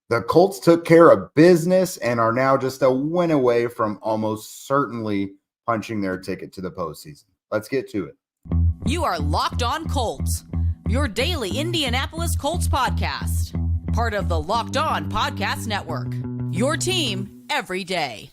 The Colts took care of business and are now just a win away from almost certainly punching their ticket to the postseason. Let's get to it. You are Locked On Colts, your daily Indianapolis Colts podcast. Part of the Locked On Podcast Network, your team every day.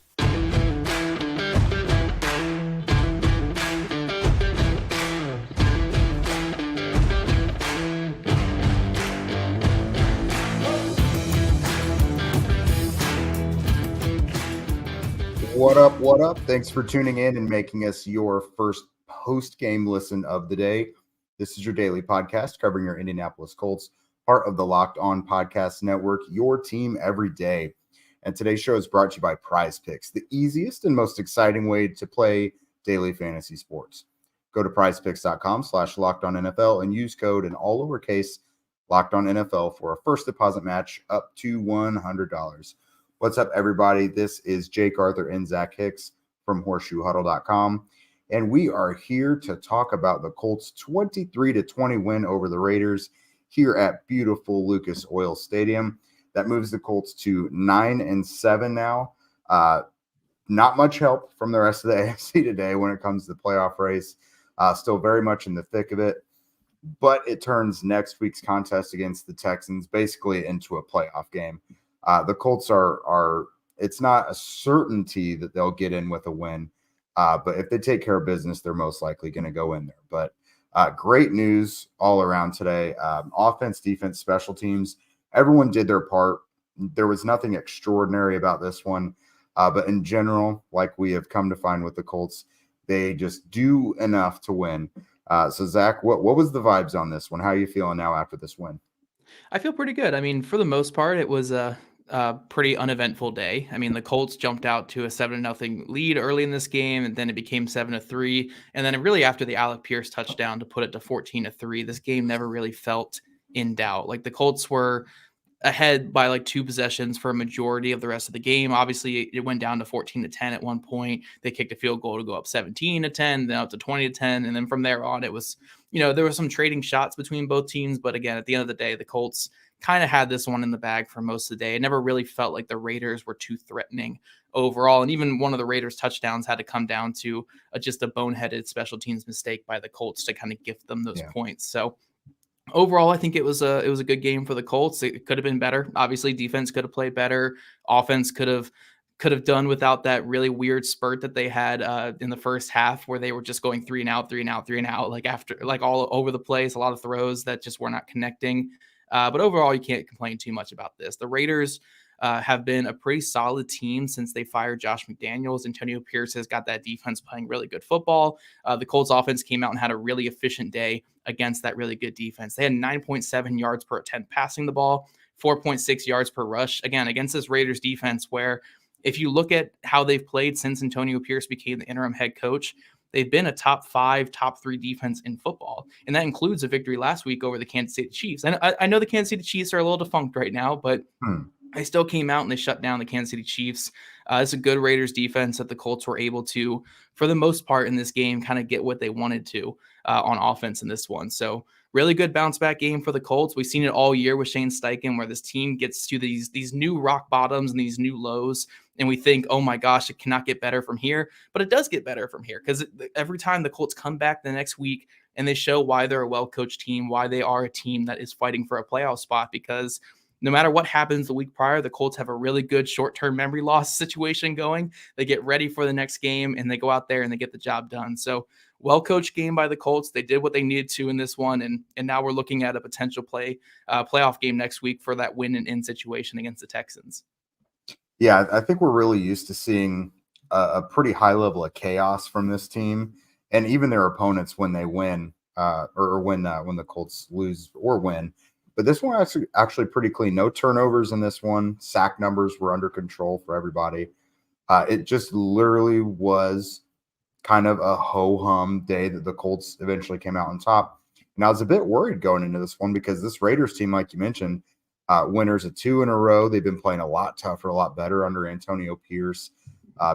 What up, what up? Thanks for tuning in and making us your first post-game listen of the day. This is your daily podcast covering your Indianapolis Colts, part of the Locked On Podcast Network, your team every day. And today's show is brought to you by PrizePicks, the easiest and most exciting way to play daily fantasy sports. Go to prizepicks.com/LockedOnNFL and use code in all lowercase LockedOnNFL for a first deposit match up to $100. What's up, everybody? This is Jake Arthur and Zach Hicks from horseshoehuddle.com, and we are here to talk about the Colts' 23-20 win over the Raiders here at beautiful Lucas Oil Stadium. That moves the Colts to 9-7 now. Not much help from the rest of the AFC today when it comes to the playoff race. Still very much in the thick of it, but it turns next week's contest against the Texans basically into a playoff game. The Colts are it's not a certainty that they'll get in with a win, but if they take care of business, they're most likely going to go in there. But great news all around today. Offense, defense, special teams, everyone did their part. There was nothing extraordinary about this one, but in general, like we have come to find with the Colts, they just do enough to win. So Zach, what was the vibes on this one? How are you feeling now after this win? I feel pretty good. I mean, for the most part, it was a pretty uneventful day. I mean, the Colts jumped out to a 7-0 lead early in this game, and then it became 7-3. And then really after the Alec Pierce touchdown to put it to 14-3, this game never really felt in doubt. Like the Colts were ahead by like 2 possessions for a majority of the rest of the game. Obviously, it went down to 14-10 at one point. They kicked a field goal to go up 17-10, then up to 20-10. And then from there on, it was, there was some trading shots between both teams. But again, at the end of the day, the Colts kind of had this one in the bag for most of the day. It never really felt like the Raiders were too threatening overall. And even one of the Raiders touchdowns had to come down to just a boneheaded special teams mistake by the Colts to kind of gift them those points. So overall, I think it was a good game for the Colts. It could have been better. Obviously, defense could have played better. Offense could have done without that really weird spurt that they had in the first half where they were just going 3 and out, like after like all over the place, a lot of throws that just were not connecting. But overall, you can't complain too much about this. The Raiders have been a pretty solid team since they fired Josh McDaniels. Antonio Pierce has got that defense playing really good football. The Colts offense came out and had a really efficient day against that really good defense. They had 9.7 yards per attempt passing the ball, 4.6 yards per rush. Again, against this Raiders defense where if you look at how they've played since Antonio Pierce became the interim head coach, they've been a top 5, top 3 defense in football. And that includes a victory last week over the Kansas City Chiefs. And I know the Kansas City Chiefs are a little defunct right now, but they still came out and they shut down the Kansas City Chiefs. It's a good Raiders defense that the Colts were able to, for the most part in this game, kind of get what they wanted to on offense in this one. So really good bounce back game for the Colts. We've seen it all year with Shane Steichen where this team gets to these new rock bottoms and these new lows. And we think, oh my gosh, it cannot get better from here. But it does get better from here because every time the Colts come back the next week and they show why they're a well-coached team, why they are a team that is fighting for a playoff spot, because no matter what happens the week prior, the Colts have a really good short-term memory loss situation going. They get ready for the next game and they go out there and they get the job done. So well-coached game by the Colts. They did what they needed to in this one. And now we're looking at a potential playoff game next week for that win-and-in situation against the Texans. Yeah, I think we're really used to seeing a pretty high level of chaos from this team, and even their opponents when they win, or when the Colts lose or win. But this one actually pretty clean. No turnovers in this one. Sack numbers were under control for everybody. It just literally was kind of a ho-hum day that the Colts eventually came out on top. And I was a bit worried going into this one because this Raiders team, like you mentioned, winners of 2 in a row. They've been playing a lot tougher, a lot better under Antonio Pierce.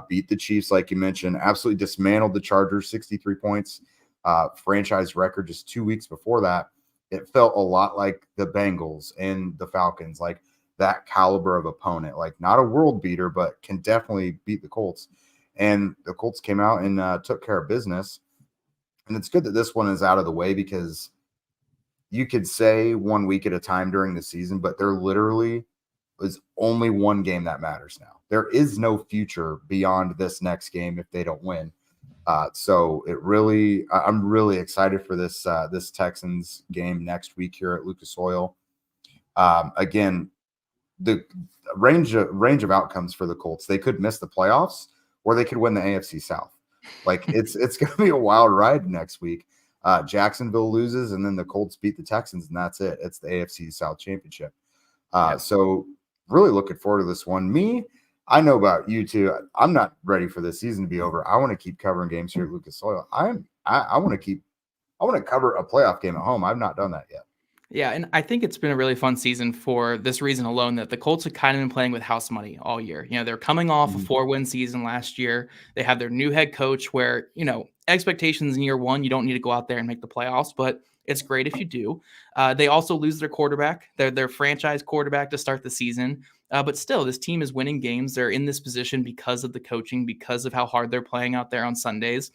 Beat the Chiefs, like you mentioned, absolutely dismantled the Chargers, 63 points, franchise record just 2 weeks before that. It felt a lot like the Bengals and the Falcons. Like that caliber of opponent, like not a world beater, but can definitely beat the Colts. And the Colts came out and took care of business. And it's good that this one is out of the way, because you could say 1 week at a time during the season, but there literally is only one game that matters now. There is no future beyond this next game if they don't win. So I'm really excited for this Texans game next week here at Lucas Oil. Again, the range of outcomes for the Colts, they could miss the playoffs or they could win the AFC South. Like it's going to be a wild ride next week. Jacksonville loses and then the Colts beat the Texans, and that's it. It's the AFC South Championship. So really looking forward to this one. I know about you too. I'm not ready for this season to be over. I want to keep covering games here at Lucas Oil. I want to cover a playoff game at home. I've not done that yet. Yeah, and I think it's been a really fun season for this reason alone, that the Colts have kind of been playing with house money all year. They're coming off a 4-win season last year. They have their new head coach where, expectations in year one, you don't need to go out there and make the playoffs, but it's great if you do. They also lose their quarterback, their franchise quarterback to start the season. But still, this team is winning games. They're in this position because of the coaching, because of how hard they're playing out there on Sundays.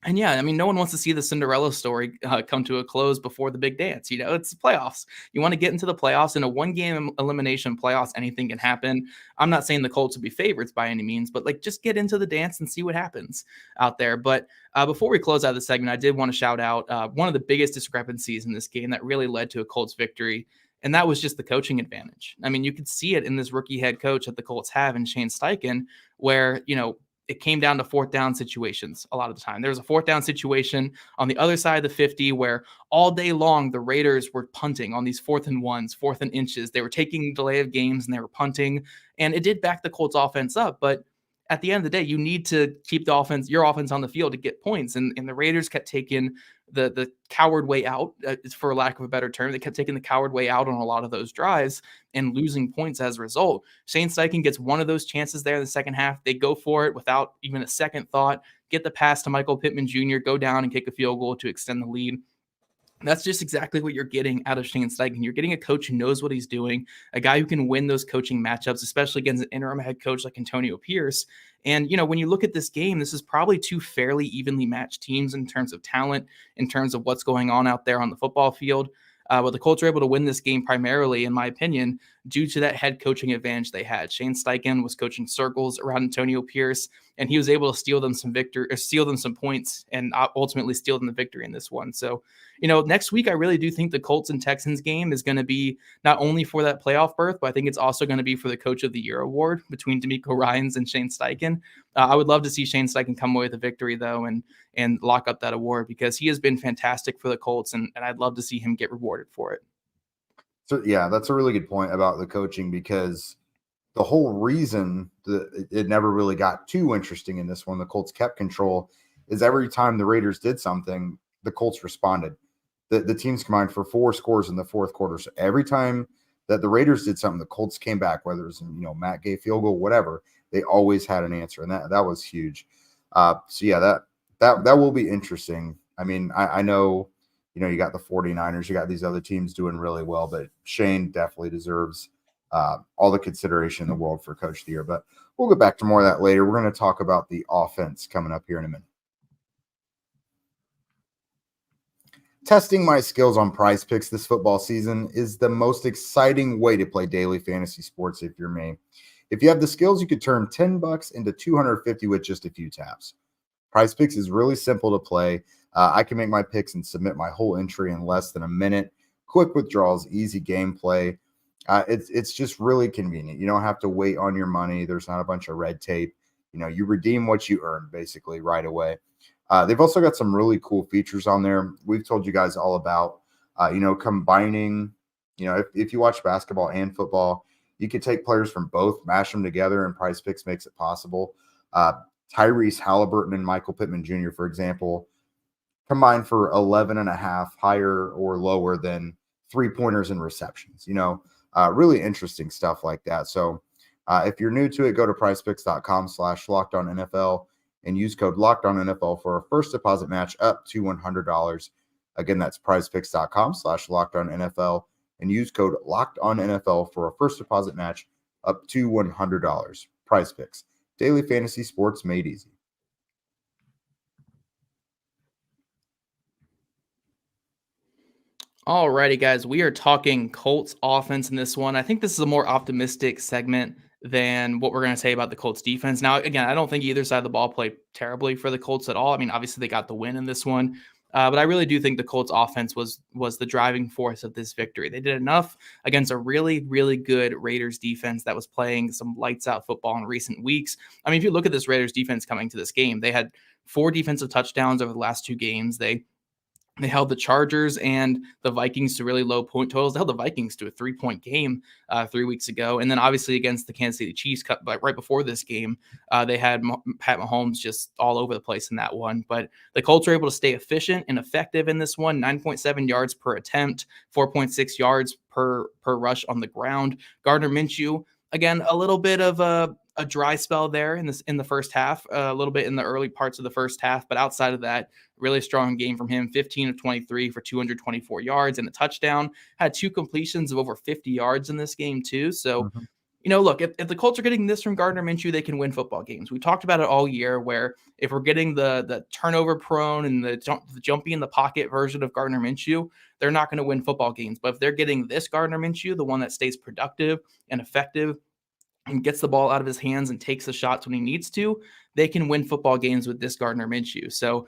And yeah, I mean, no one wants to see the Cinderella story come to a close before the big dance. It's the playoffs. You want to get into the playoffs. In a one-game elimination playoffs, anything can happen. I'm not saying the Colts will be favorites by any means, but just get into the dance and see what happens out there. But before we close out the segment, I did want to shout out one of the biggest discrepancies in this game that really led to a Colts victory. And that was just the coaching advantage. I mean, you could see it in this rookie head coach that the Colts have in Shane Steichen, where, it came down to fourth down situations a lot of the time. There was a fourth down situation on the other side of the 50 where all day long the Raiders were punting on these 4th and 1s, 4th and inches. They were taking delay of games and they were punting, and it did back the Colts offense up. But at the end of the day, you need to keep your offense on the field to get points. And the Raiders kept taking the coward way out, for lack of a better term. They kept taking the coward way out on a lot of those drives and losing points as a result. Shane Steichen gets one of those chances there in the second half. They go for it without even a second thought, get the pass to Michael Pittman Jr., go down and kick a field goal to extend the lead. That's just exactly what you're getting out of Shane Steichen. You're getting a coach who knows what he's doing, a guy who can win those coaching matchups, especially against an interim head coach like Antonio Pierce. And, when you look at this game, this is probably two fairly evenly matched teams in terms of talent, in terms of what's going on out there on the football field. But the Colts were able to win this game primarily, in my opinion, due to that head coaching advantage they had. Shane Steichen was coaching circles around Antonio Pierce, and he was able to steal them some points, and ultimately steal them the victory in this one. So, next week, I really do think the Colts and Texans game is going to be not only for that playoff berth, but I think it's also going to be for the Coach of the Year award between DeMeco Ryans and Shane Steichen. I would love to see Shane Steichen come away with a victory, though, and lock up that award, because he has been fantastic for the Colts, and I'd love to see him get rewarded for it. So, yeah, that's a really good point about the coaching, because the whole reason that it never really got too interesting in this one, the Colts kept control, is every time the Raiders did something, the Colts responded. The teams combined for 4 scores in the fourth quarter. So every time that the Raiders did something, the Colts came back, whether it was, Matt Gay field goal, whatever, they always had an answer. And that was huge. So yeah, that will be interesting. I mean, I know, you got the 49ers, you got these other teams doing really well, but Shane definitely deserves all the consideration in the world for Coach of the Year. But we'll get back to more of that later. We're going to talk about the offense coming up here in a minute. Testing my skills on PrizePicks this football season is the most exciting way to play daily fantasy sports if you're me. If you have the skills, you could turn $10 into $250 with just a few taps. PrizePicks is really simple to play. I can make my picks and submit my whole entry in less than a minute. Quick withdrawals, easy gameplay. It's just really convenient. You don't have to wait on your money. There's not a bunch of red tape. You redeem what you earn basically right away. They've also got some really cool features on there. We've told you guys all about, combining, if you watch basketball and football, you could take players from both, mash them together, and PrizePicks makes it possible. Tyrese Halliburton and Michael Pittman Jr., for example, combined for 11.5 higher or lower than 3-pointers and receptions, really interesting stuff like that. So if you're new to it, go to prizepicks.com/LockedOnNFL and use code LockedOnNFL for a first deposit match up to $100. Again, that's prizepicks.com/LockedOnNFL and use code LOCKEDONNFL for a first deposit match up to $100. PrizePicks, daily fantasy sports made easy. Alrighty, guys, we are talking Colts offense in this one. I think this is a more optimistic segment than what we're going to say about the Colts defense. Now, again, I don't think either side of the ball played terribly for the Colts at all. I mean, obviously they got the win in this one, but I really do think the Colts offense was the driving force of this victory. They did enough against a really, really good Raiders defense that was playing some lights out football in recent weeks. I mean, if you look at this Raiders defense coming to this game, they had 4 defensive touchdowns over the last 2 games. They held the Chargers and the Vikings to really low point totals. They held the Vikings to a 3-point game 3 weeks ago. And then obviously against the Kansas City Chiefs, right before this game, they had Pat Mahomes just all over the place in that one. But the Colts were able to stay efficient and effective in this one, 9.7 yards per attempt, 4.6 yards per rush on the ground. Gardner Minshew, again, a little bit of a dry spell there in the first half, a little bit in the early parts of the first half, but outside of that, really strong game from him. 15 of 23 for 224 yards and a touchdown. Had 2 completions of over 50 yards in this game too. So, look, if the Colts are getting this from Gardner Minshew, they can win football games. We talked about it all year, where if we're getting the turnover prone and the jumpy in the pocket version of Gardner Minshew, they're not going to win football games. But if they're getting this Gardner Minshew, the one that stays productive and effective and gets the ball out of his hands and takes the shots when he needs to, they can win football games with this Gardner Minshew. So,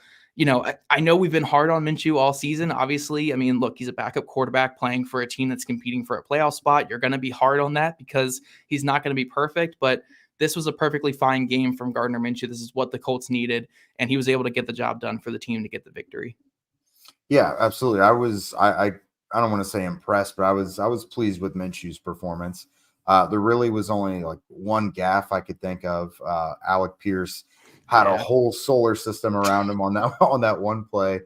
I know we've been hard on Minshew all season. Obviously, I mean, look, he's a backup quarterback playing for a team that's competing for a playoff spot. You're going to be hard on that because he's not going to be perfect, but this was a perfectly fine game from Gardner Minshew. This is what the Colts needed, and he was able to get the job done for the team to get the victory. Yeah, absolutely. I don't want to say impressed, but I was pleased with Minshew's performance. There really was only like one gaffe I could think of. Alec Pierce had a whole solar system around him on that one play,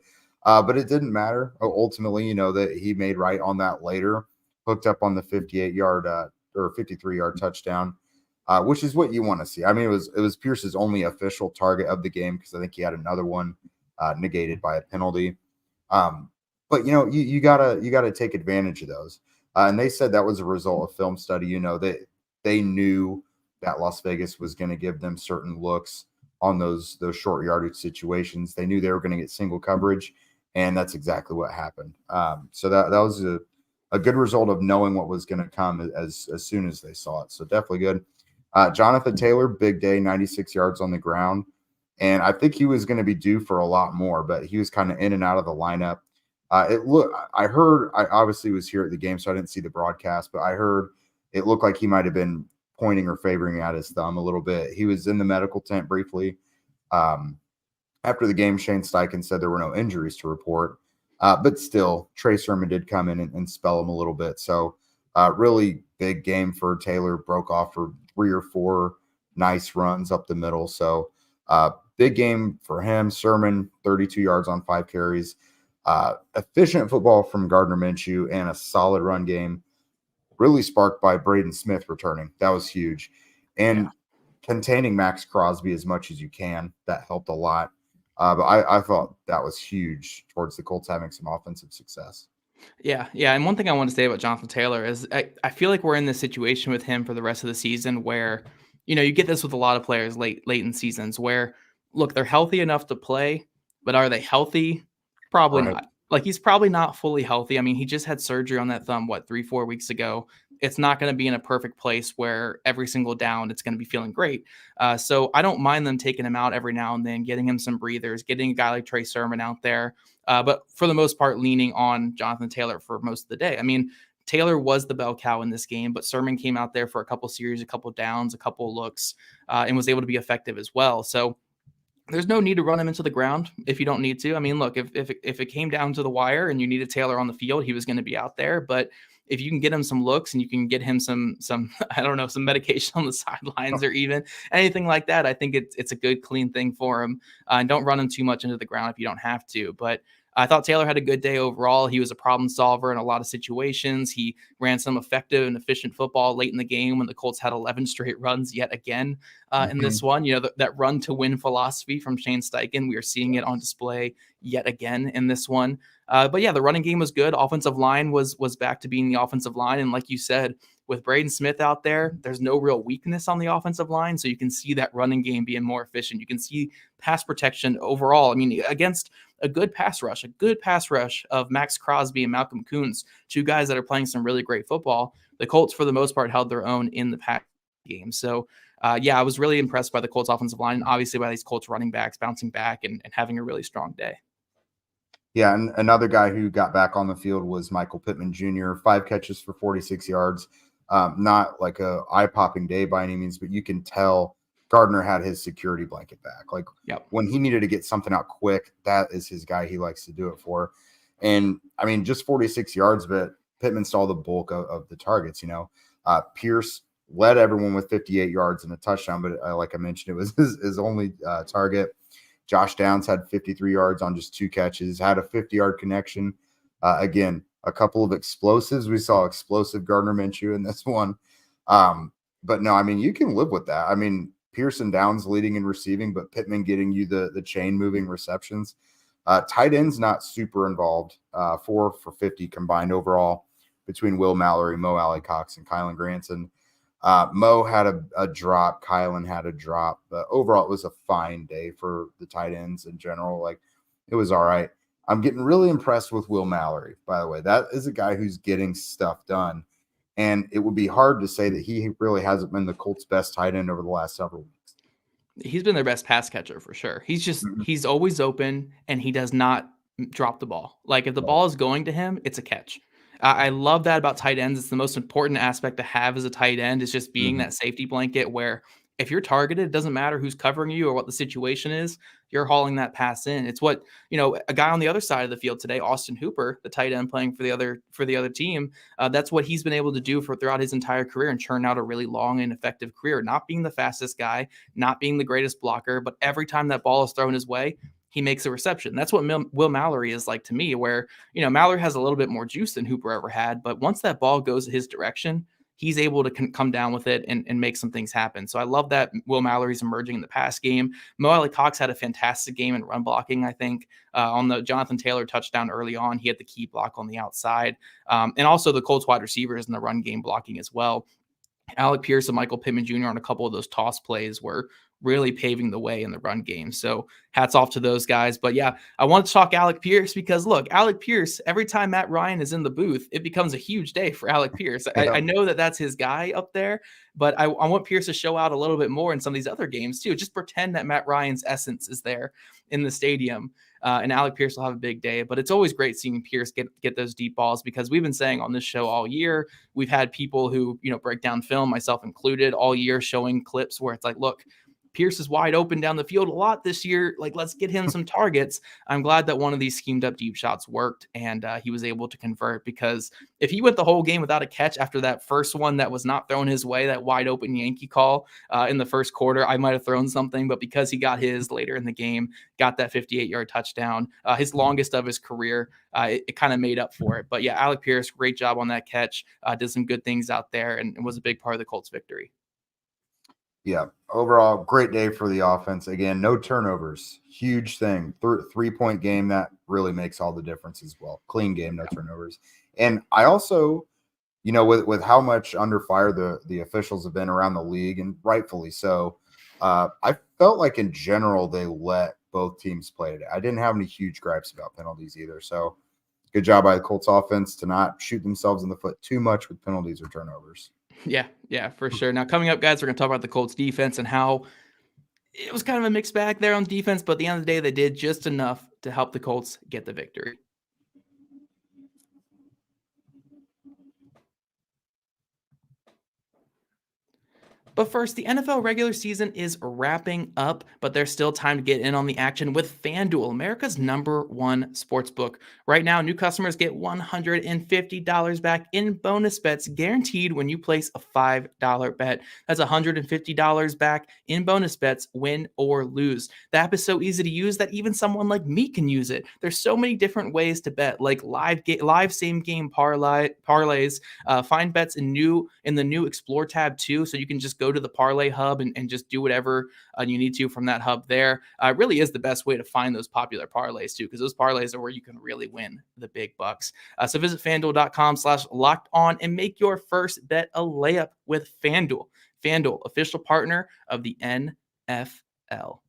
but it didn't matter. Ultimately, that he made right on that later, hooked up on the 58-yard or 53-yard touchdown, which is what you want to see. I mean, it was Pierce's only official target of the game because I think he had another one negated by a penalty. But you gotta take advantage of those. And they said that was a result of film study. They knew that Las Vegas was going to give them certain looks on those short yardage situations. They knew they were going to get single coverage, and that's exactly what happened. So that was a good result of knowing what was going to come as soon as they saw it. So definitely good. Jonathan Taylor, big day, 96 yards on the ground. And I think he was going to be due for a lot more, but he was kind of in and out of the lineup. I obviously was here at the game, so I didn't see the broadcast, but I heard it looked like he might have been pointing or favoring at his thumb a little bit. He was in the medical tent briefly. After the game, Shane Steichen said there were no injuries to report, but still, Trey Sermon did come in and spell him a little bit. So really big game for Taylor, broke off for 3 or 4 nice runs up the middle. So big game for him. Sermon, 32 yards on 5 carries. Efficient football from Gardner Minshew and a solid run game, really sparked by Braden Smith returning. That was huge. And containing Max Crosby as much as you can, that helped a lot. But I thought that was huge towards the Colts having some offensive success. Yeah. And one thing I want to say about Jonathan Taylor is I feel like we're in this situation with him for the rest of the season where, you get this with a lot of players late in seasons where, look, they're healthy enough to play, but are they healthy? Probably not. Like, he's probably not fully healthy. I mean, he just had surgery on that thumb, 3-4 weeks ago. It's not going to be in a perfect place where every single down it's going to be feeling great. So I don't mind them taking him out every now and then, getting him some breathers, getting a guy like Trey Sermon out there. But for the most part, leaning on Jonathan Taylor for most of the day. I mean, Taylor was the bell cow in this game, but Sermon came out there for a couple series, a couple downs, a couple looks, and was able to be effective as well. So there's no need to run him into the ground if you don't need to. I mean, look, if it came down to the wire and you needed Taylor on the field, he was going to be out there. But if you can get him some looks and you can get him some I don't know, some medication on the sidelines or even anything like that, I think it's a good, clean thing for him. And don't run him too much into the ground if you don't have to. But I thought Taylor had a good day overall. He was a problem solver in a lot of situations. He ran some effective and efficient football late in the game when the Colts had 11 straight runs yet again in this one. That run to win philosophy from Shane Steichen, we are seeing it on display yet again in this one. But yeah, the running game was good. Offensive line was back to being the offensive line. And like you said, with Braden Smith out there, there's no real weakness on the offensive line. So you can see that running game being more efficient. You can see pass protection overall. I mean, against a good pass rush of Max Crosby and Malcolm Kuntz, two guys that are playing some really great football. The Colts, for the most part, held their own in the pass game. So, I was really impressed by the Colts offensive line and obviously by these Colts running backs bouncing back and having a really strong day. Yeah, and another guy who got back on the field was Michael Pittman Jr., 5 catches for 46 yards. Not like a eye-popping day by any means, but you can tell Gardner had his security blanket back. Like when he needed to get something out quick, that is his guy he likes to do it for. And I mean, just 46 yards, but Pittman saw the bulk of the targets. Pierce led everyone with 58 yards and a touchdown, but like I mentioned, it was his only target. Josh Downs had 53 yards on just 2 catches, had a 50-yard connection. Again, a couple of explosives. We saw explosive Gardner Minshew in this one. But no, I mean, you can live with that. I mean, Pearson Downs leading and receiving, but Pittman getting you the chain moving receptions. Tight ends not super involved. 4 for 50 combined overall between Will Mallory, Mo Alley-Cox, and Kylan Granson. Mo had a drop. Kylan had a drop. But overall, it was a fine day for the tight ends in general. Like, it was all right. I'm getting really impressed with Will Mallory, by the way. That is a guy who's getting stuff done. And it would be hard to say that he really hasn't been the Colts' best tight end over the last several weeks. He's been their best pass catcher for sure. He's always open and he does not drop the ball. Like if the ball is going to him, it's a catch. I love that about tight ends. It's the most important aspect to have as a tight end is just being that safety blanket where if you're targeted, it doesn't matter who's covering you or what the situation is, you're hauling that pass in. It's what, a guy on the other side of the field today, Austin Hooper, the tight end playing for the other team. That's what he's been able to do throughout his entire career and churn out a really long and effective career, not being the fastest guy, not being the greatest blocker, but every time that ball is thrown his way, he makes a reception. That's what Will Mallory is like to me, where, Mallory has a little bit more juice than Hooper ever had. But once that ball goes his direction, he's able to come down with it and make some things happen. So I love that Will Mallory's emerging in the pass game. Mo Alley-Cox had a fantastic game in run blocking, I think. On the Jonathan Taylor touchdown early on, he had the key block on the outside. And also the Colts wide receivers in the run game blocking as well. Alec Pierce and Michael Pittman Jr. on a couple of those toss plays were really paving the way in the run game. So hats off to those guys. But yeah, I want to talk Alec Pierce because look, Alec Pierce, every time Matt Ryan is in the booth, it becomes a huge day for Alec Pierce. I know that that's his guy up there, but I want Pierce to show out a little bit more in some of these other games too. Just pretend that Matt Ryan's essence is there in the stadium. And Alec Pierce will have a big day, but it's always great seeing Pierce get those deep balls because we've been saying on this show all year, we've had people who, break down film, myself included, all year showing clips where it's like, look, Pierce is wide open down the field a lot this year. Like, let's get him some targets. I'm glad that one of these schemed up deep shots worked and he was able to convert because if he went the whole game without a catch after that first one that was not thrown his way, that wide open Yankee call in the first quarter, I might have thrown something, but because he got his later in the game, got that 58-yard touchdown, his longest of his career, it kind of made up for it. But yeah, Alec Pierce, great job on that catch, did some good things out there and was a big part of the Colts victory. Yeah, overall, great day for the offense. Again, no turnovers. Huge thing. 3-point game, that really makes all the difference as well. Clean game, no turnovers. And I also, with how much under fire the officials have been around the league, and rightfully so, I felt like in general they let both teams play today. I didn't have any huge gripes about penalties either. So good job by the Colts offense to not shoot themselves in the foot too much with penalties or turnovers. Yeah, for sure. Now, coming up, guys, we're going to talk about the Colts defense and how it was kind of a mixed bag there on defense, but at the end of the day, they did just enough to help the Colts get the victory. But first, the NFL regular season is wrapping up, but there's still time to get in on the action with FanDuel, America's #1 sportsbook. Right now, new customers get $150 back in bonus bets guaranteed when you place a $5 bet. That's $150 back in bonus bets, win or lose. The app is so easy to use that even someone like me can use it. There's so many different ways to bet, like live same game parlays. Find bets in the new Explore tab too, so you can just go to the parlay hub and just do whatever you need to from that hub there. It really is the best way to find those popular parlays too, because those parlays are where you can really win the big bucks. So visit FanDuel.com/lockedon and make your first bet a layup with FanDuel. FanDuel, official partner of the NFL.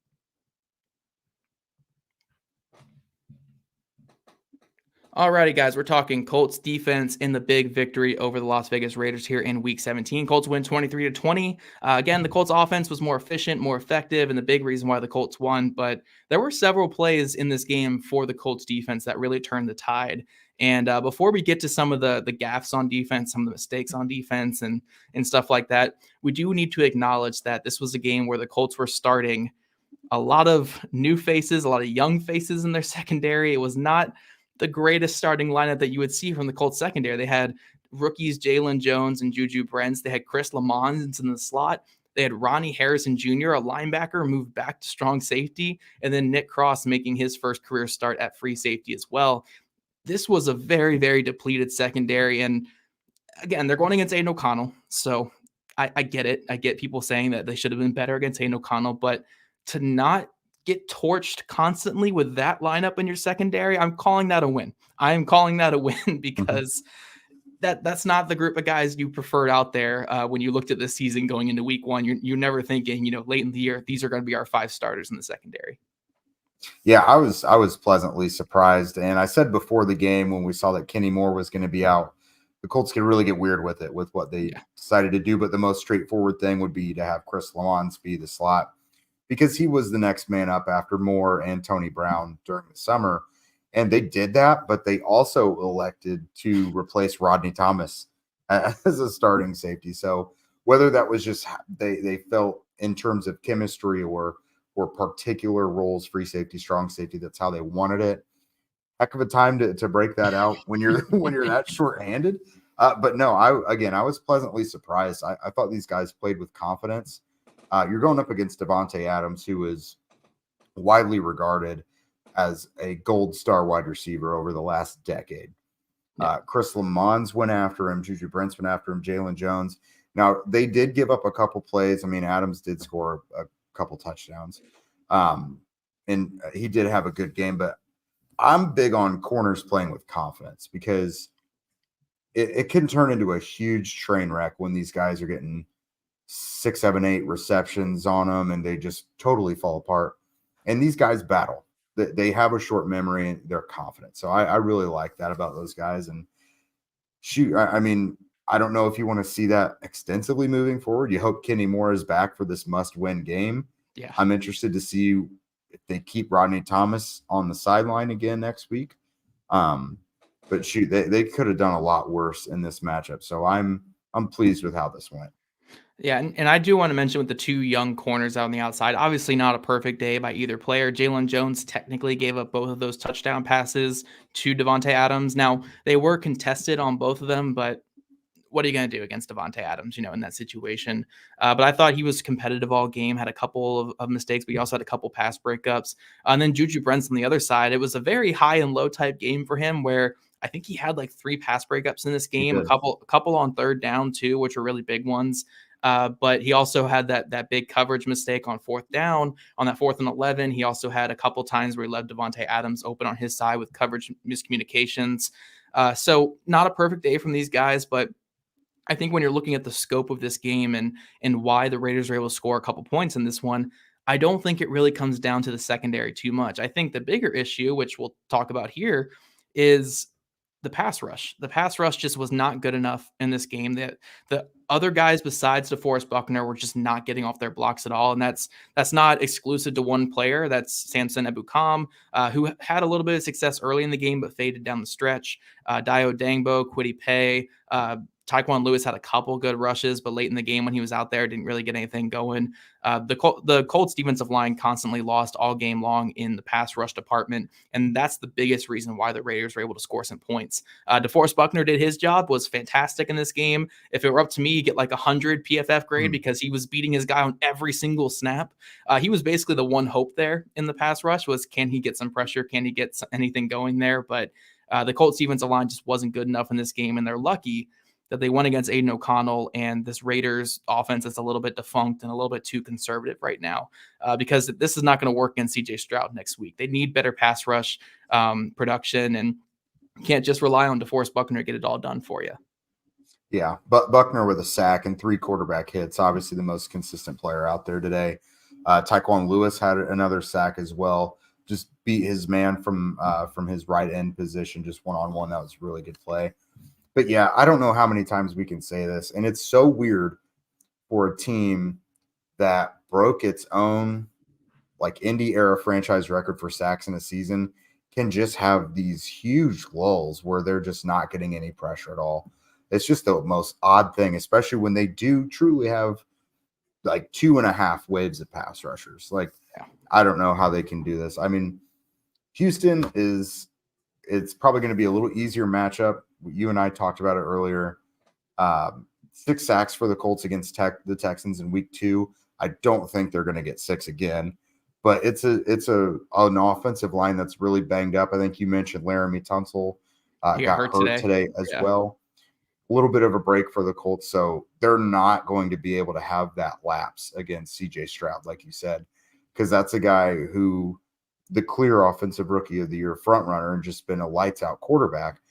Alrighty, guys, we're talking Colts defense in the big victory over the Las Vegas Raiders here in Week 17. Colts win 23-20. Again, the Colts offense was more efficient, more effective, and the big reason why the Colts won. But there were several plays in this game for the Colts defense that really turned the tide. And before we get to some of the gaffes on defense, some of the mistakes on defense and stuff like that, we do need to acknowledge that this was a game where the Colts were starting a lot of new faces, a lot of young faces in their secondary. It was not the greatest starting lineup that you would see from the Colts secondary. They had rookies Jalen Jones and Juju Brents. They had Chris Lamons in the slot. They had Ronnie Harrison Jr., a linebacker, moved back to strong safety, and then Nick Cross making his first career start at free safety as well. This was a very, very depleted secondary. And again, they're going against Aiden O'Connell. So I get it. I get people saying that they should have been better against Aiden O'Connell, but to not get torched constantly with that lineup in your secondary, I'm calling that a win. I am calling that a win because that's not the group of guys you preferred out there when you looked at this season going into Week 1. You're never thinking, late in the year, these are going to be our 5 starters in the secondary. Yeah, I was pleasantly surprised. And I said before the game when we saw that Kenny Moore was going to be out, the Colts could really get weird with it, with what they decided to do. But the most straightforward thing would be to have Chris Lamons be the slot, because he was the next man up after Moore and Tony Brown during the summer. And they did that, but they also elected to replace Rodney Thomas as a starting safety. So whether that was just they felt in terms of chemistry or particular roles, free safety, strong safety, that's how they wanted it. Heck of a time to break that out when you're that short-handed. But no, I was pleasantly surprised. I thought these guys played with confidence. You're going up against Davante Adams, who is widely regarded as a gold star wide receiver over the last decade. Chris Lamons went after him. Juju Brents went after him. Jalen Jones. Now, they did give up a couple plays. I mean, Adams did score a couple touchdowns. And he did have a good game. But I'm big on corners playing with confidence, because it can turn into a huge train wreck when these guys are getting 6, 7, 8 receptions on them and they just totally fall apart. And these guys battle. They have a short memory and they're confident. So I really like that about those guys. And shoot, I mean, I don't know if you want to see that extensively moving forward. You hope Kenny Moore is back for this must-win game. Yeah, I'm interested to see if they keep Rodney Thomas on the sideline again next week. But shoot, they could have done a lot worse in this matchup. So I'm pleased with how this went. Yeah, and I do want to mention with the 2 young corners out on the outside, obviously not a perfect day by either player. Jalen Jones technically gave up both of those touchdown passes to Davante Adams. Now, they were contested on both of them, but what are you going to do against Davante Adams, in that situation? But I thought he was competitive all game, had a couple of mistakes, but he also had a couple pass breakups. And then Juju Brents on the other side, it was a very high and low type game for him, where I think he had like 3 pass breakups in this game, a couple on third down too, which were really big ones. But he also had that big coverage mistake on 4th down. On that 4th and 11, he also had a couple times where he left Davante Adams open on his side with coverage miscommunications. So not a perfect day from these guys, but I think when you're looking at the scope of this game and why the Raiders were able to score a couple points in this one, I don't think it really comes down to the secondary too much. I think the bigger issue, which we'll talk about here, is the pass rush. The pass rush just was not good enough in this game. The other guys besides DeForest Buckner were just not getting off their blocks at all. And that's not exclusive to one player. That's Samson Ebukam, who had a little bit of success early in the game, but faded down the stretch. Dio Dangbo, Kwity Paye, Tyquan Lewis had a couple good rushes, but late in the game when he was out there, didn't really get anything going. The Colts defensive line constantly lost all game long in the pass rush department, and that's the biggest reason why the Raiders were able to score some points. DeForest Buckner did his job, was fantastic in this game. If it were up to me, he'd get like 100 PFF grade because he was beating his guy on every single snap. He was basically the one hope there in the pass rush was, can he get some pressure? Can he get anything going there? But the Colts defensive line just wasn't good enough in this game, and they're lucky that they won against Aiden O'Connell and this Raiders offense is a little bit defunct and a little bit too conservative right now because this is not going to work against CJ Stroud next week. They need better pass rush production, and can't just rely on DeForest Buckner to get it all done for you. Yeah, but Buckner with a sack and 3 quarterback hits, obviously the most consistent player out there today. Tyquan Lewis had another sack as well. Just beat his man from his right end position, just one-on-one. That was a really good play. But yeah, I don't know how many times we can say this, and it's so weird for a team that broke its own like Indy era franchise record for sacks in a season can just have these huge lulls where they're just not getting any pressure at all. It's just the most odd thing, especially when they do truly have like 2.5 waves of pass rushers. Like, I don't know how they can do this. I mean, Houston it's probably going to be a little easier matchup. You and I talked about it earlier. 6 sacks for the Colts against the Texans in week 2. I don't think they're going to get 6 again, but it's an offensive line that's really banged up. I think you mentioned Laramie Tunsil got hurt today as well. A little bit of a break for the Colts, so they're not going to be able to have that lapse against CJ Stroud, like you said, because that's a guy who the clear offensive rookie of the year front runner and just been a lights out quarterback.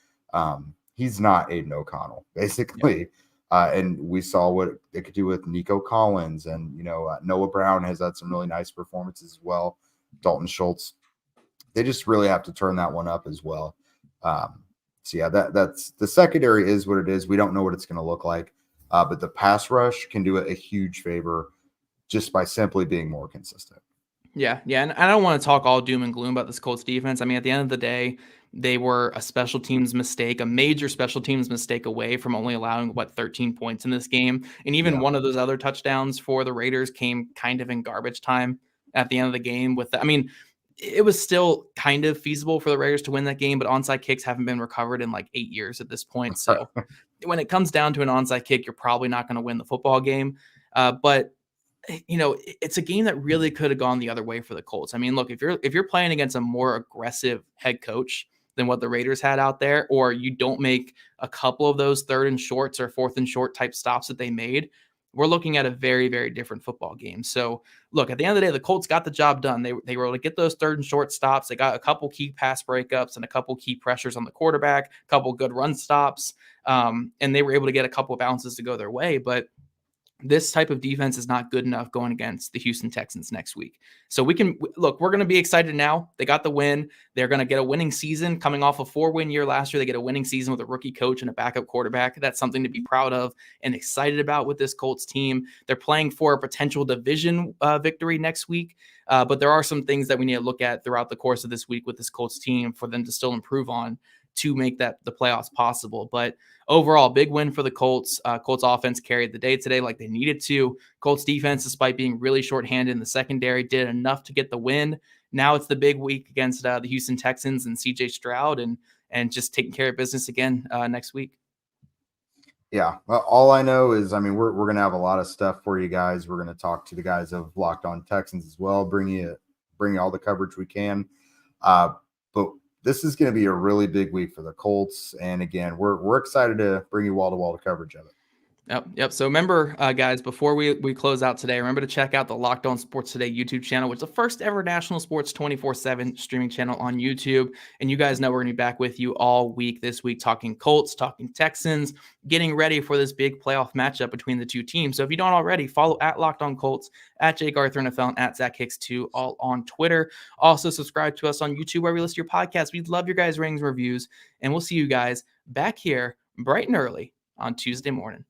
He's not Aiden O'Connell, basically. And we saw what they could do with Nico Collins, and Noah Brown has had some really nice performances as well. Dalton Schultz, they just really have to turn that one up as well. So yeah, that's the secondary is what it is. We don't know what it's going to look like, but the pass rush can do it a huge favor just by simply being more consistent. Yeah, and I don't want to talk all doom and gloom about this Colts defense. I mean, at the end of the day, they were a special teams mistake, a major special teams mistake away from only allowing 13 points in this game. And even one of those other touchdowns for the Raiders came kind of in garbage time at the end of the game. It was still kind of feasible for the Raiders to win that game, but onside kicks haven't been recovered in like 8 years at this point. So when it comes down to an onside kick, you're probably not going to win the football game. But it's a game that really could have gone the other way for the Colts. I mean, look, if you're playing against a more aggressive head coach than what the Raiders had out there, or you don't make a couple of those 3rd and shorts or 4th and short type stops that they made, we're looking at a very, very different football game. So look, at the end of the day, the Colts got the job done. They were able to get those 3rd and short stops. They got a couple key pass breakups and a couple key pressures on the quarterback, a couple good run stops. And they were able to get a couple of bounces to go their way. But this type of defense is not good enough going against the Houston Texans next week. So we're going to be excited now. They got the win. They're going to get a winning season coming off a 4-win year last year. They get a winning season with a rookie coach and a backup quarterback. That's something to be proud of and excited about with this Colts team. They're playing for a potential division victory next week. But there are some things that we need to look at throughout the course of this week with this Colts team for them to still improve on to make that the playoffs possible. But overall, big win for the Colts. Colts offense carried the day today like they needed to. Colts defense, despite being really shorthanded in the secondary, did enough to get the win. Now it's the big week against the Houston Texans and CJ Stroud and just taking care of business again next week. Yeah, well, all I know is, I mean, we're going to have a lot of stuff for you guys. We're going to talk to the guys of Locked On Texans as well, bring you all the coverage we can. But this is going to be a really big week for the Colts. And again, we're excited to bring you wall-to-wall coverage of it. Yep. So remember, guys, before we close out today, remember to check out the Locked On Sports Today YouTube channel, which is the first ever national sports 24/7 streaming channel on YouTube. And you guys know we're going to be back with you all week this week, talking Colts, talking Texans, getting ready for this big playoff matchup between the two teams. So if you don't already, follow at Locked On Colts, at Jake Arthur NFL, and at Zach Hicks 2, all on Twitter. Also subscribe to us on YouTube where we list your podcasts. We'd love your guys' ratings and reviews. And we'll see you guys back here bright and early on Tuesday morning.